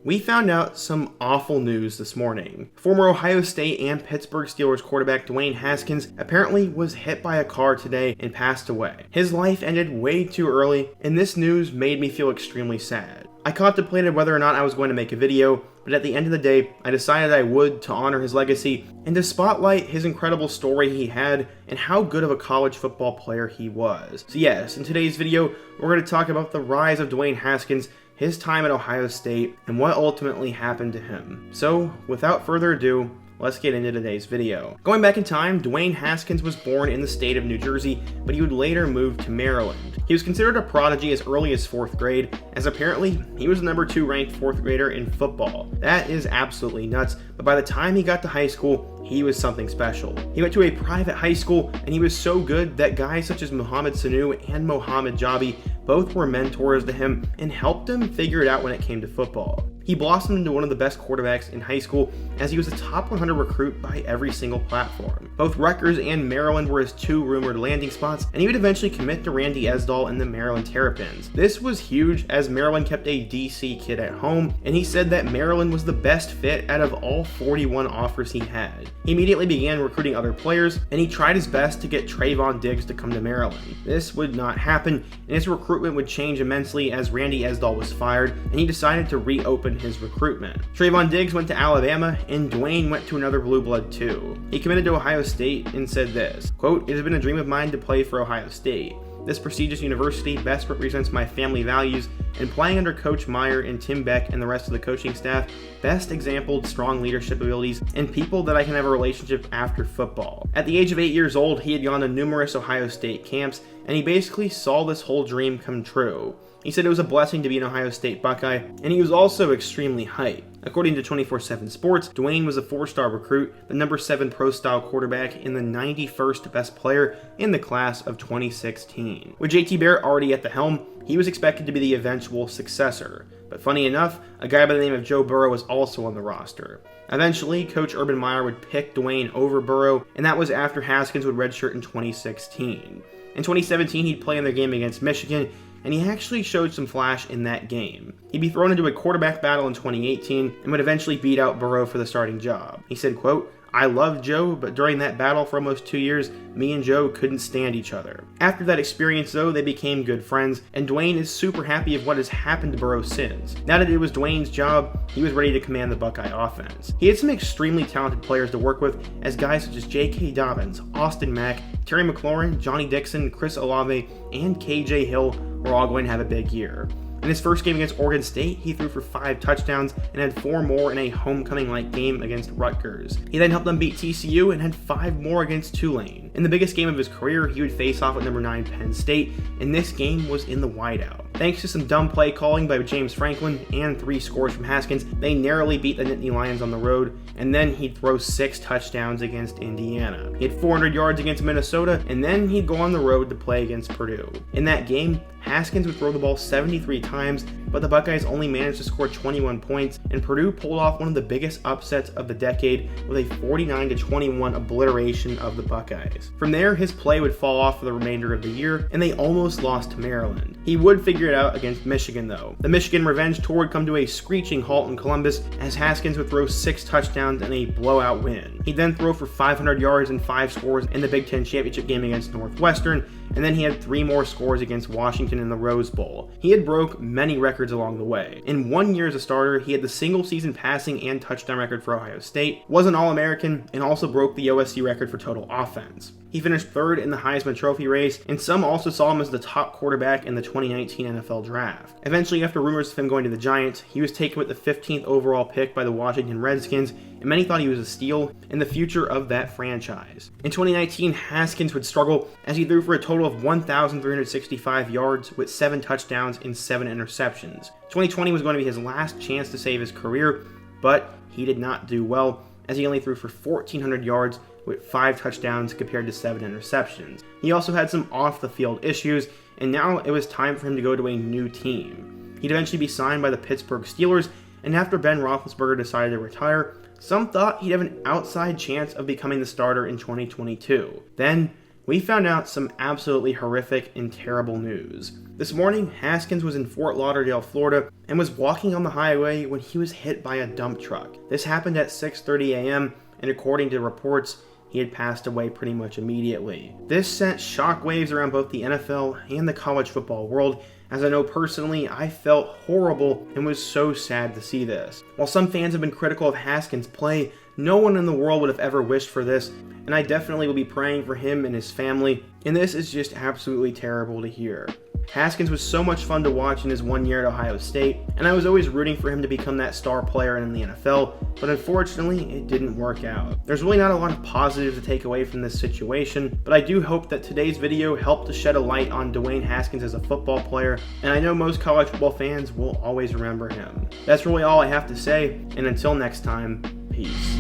We found out some awful news this morning. Former Ohio State and Pittsburgh Steelers quarterback Dwayne Haskins apparently was hit by a car today and passed away. His life ended way too early, and this news made me feel extremely sad. I contemplated whether or not I was going to make a video, but at the end of the day, I decided I would to honor his legacy and to spotlight his incredible story he had and how good of a college football player he was. So yes, in today's video, we're going to talk about the rise of Dwayne Haskins, his time at Ohio State, and what ultimately happened to him. So, without further ado, let's get into today's video. Going back in time, Dwayne Haskins was born in the state of New Jersey, but he would later move to Maryland. He was considered a prodigy as early as 4th grade, as apparently he was the number 2 ranked 4th grader in football. That is absolutely nuts, but by the time he got to high school, he was something special. He went to a private high school, and he was so good that guys such as Mohamed Sanu and Mohamed Jabi both were mentors to him and helped him figure it out when it came to football. He blossomed into one of the best quarterbacks in high school, as he was a top 100 recruit by every single platform. Both Rutgers and Maryland were his 2 rumored landing spots, and he would eventually commit to Randy Esdahl and the Maryland Terrapins. This was huge, as Maryland kept a DC kid at home, and he said that Maryland was the best fit out of all 41 offers he had. He immediately began recruiting other players, and he tried his best to get Trayvon Diggs to come to Maryland. This would not happen, and his recruitment would change immensely as Randy Esdahl was fired, and he decided to reopen his recruitment. Trayvon Diggs went to Alabama, and Dwayne went to another blue blood too. He committed to Ohio State and said this, quote, "It has been a dream of mine to play for Ohio State. This prestigious university best represents my family values, and playing under Coach Meyer and Tim Beck and the rest of the coaching staff best exemplified strong leadership abilities and people that I can have a relationship after football." At the age of 8 years old, he had gone to numerous Ohio State camps, and he basically saw this whole dream come true. He said it was a blessing to be an Ohio State Buckeye, and he was also extremely hyped. According to 24/7 Sports, Dwayne was a 4-star recruit, the number 7 pro-style quarterback, and the 91st best player in the class of 2016. With JT Barrett already at the helm, he was expected to be the eventual successor. But funny enough, a guy by the name of Joe Burrow was also on the roster. Eventually, Coach Urban Meyer would pick Dwayne over Burrow, and that was after Haskins would redshirt in 2016. In 2017, he'd play in their game against Michigan, and he actually showed some flash in that game. He'd be thrown into a quarterback battle in 2018 and would eventually beat out Burrow for the starting job. He said, quote, "I loved Joe, but during that battle for almost 2 years, me and Joe couldn't stand each other." After that experience though, they became good friends, and Dwayne is super happy of what has happened to Burrow since. Now that it was Dwayne's job, he was ready to command the Buckeye offense. He had some extremely talented players to work with, as guys such as J.K. Dobbins, Austin Mack, Terry McLaurin, Johnny Dixon, Chris Olave, and KJ Hill were all going to have a big year. In his first game against Oregon State, he threw for 5 touchdowns and had 4 more in a homecoming-like game against Rutgers. He then helped them beat TCU and had 5 more against Tulane. In the biggest game of his career, he would face off with number 9 Penn State, and this game was in the whiteout. Thanks to some dumb play calling by James Franklin and 3 scores from Haskins, they narrowly beat the Nittany Lions on the road, and then he'd throw 6 touchdowns against Indiana. He had 400 yards against Minnesota, and then he'd go on the road to play against Purdue. In that game, Haskins would throw the ball 73 times, but the Buckeyes only managed to score 21 points, and Purdue pulled off one of the biggest upsets of the decade with a 49-21 obliteration of the Buckeyes. From there, his play would fall off for the remainder of the year, and they almost lost to Maryland. He would figure it out against Michigan though. The Michigan revenge tour would come to a screeching halt in Columbus, as Haskins would throw 6 touchdowns in a blowout win. He'd then throw for 500 yards and 5 scores in the Big Ten championship game against Northwestern, and then he had 3 more scores against Washington in the Rose Bowl. He had broke many records along the way. In 1 year as a starter, he had the single season passing and touchdown record for Ohio State, was an All-American, and also broke the OSU record for total offense. He finished 3rd in the Heisman Trophy race, and some also saw him as the top quarterback in the 2019 NFL Draft. Eventually, after rumors of him going to the Giants, he was taken with the 15th overall pick by the Washington Redskins, and many thought he was a steal in the future of that franchise. In 2019, Haskins would struggle as he threw for a total of 1,365 yards with 7 touchdowns and 7 interceptions. 2020 was going to be his last chance to save his career, but he did not do well, as he only threw for 1,400 yards with 5 touchdowns compared to 7 interceptions. He also had some off-the-field issues, and now it was time for him to go to a new team. He'd eventually be signed by the Pittsburgh Steelers, and after Ben Roethlisberger decided to retire, some thought he'd have an outside chance of becoming the starter in 2022. Then, we found out some absolutely horrific and terrible news. This morning, Haskins was in Fort Lauderdale, Florida, and was walking on the highway when he was hit by a dump truck. This happened at 6:30 a.m., and according to reports, he had passed away pretty much immediately. This sent shockwaves around both the NFL and the college football world, as I know personally I felt horrible and was so sad to see this. While some fans have been critical of Haskins' play, no one in the world would have ever wished for this, and I definitely will be praying for him and his family, and this is just absolutely terrible to hear. Haskins was so much fun to watch in his 1 year at Ohio State, and I was always rooting for him to become that star player in the NFL, but unfortunately, it didn't work out. There's really not a lot of positives to take away from this situation, but I do hope that today's video helped to shed a light on Dwayne Haskins as a football player, and I know most college football fans will always remember him. That's really all I have to say, and until next time, peace.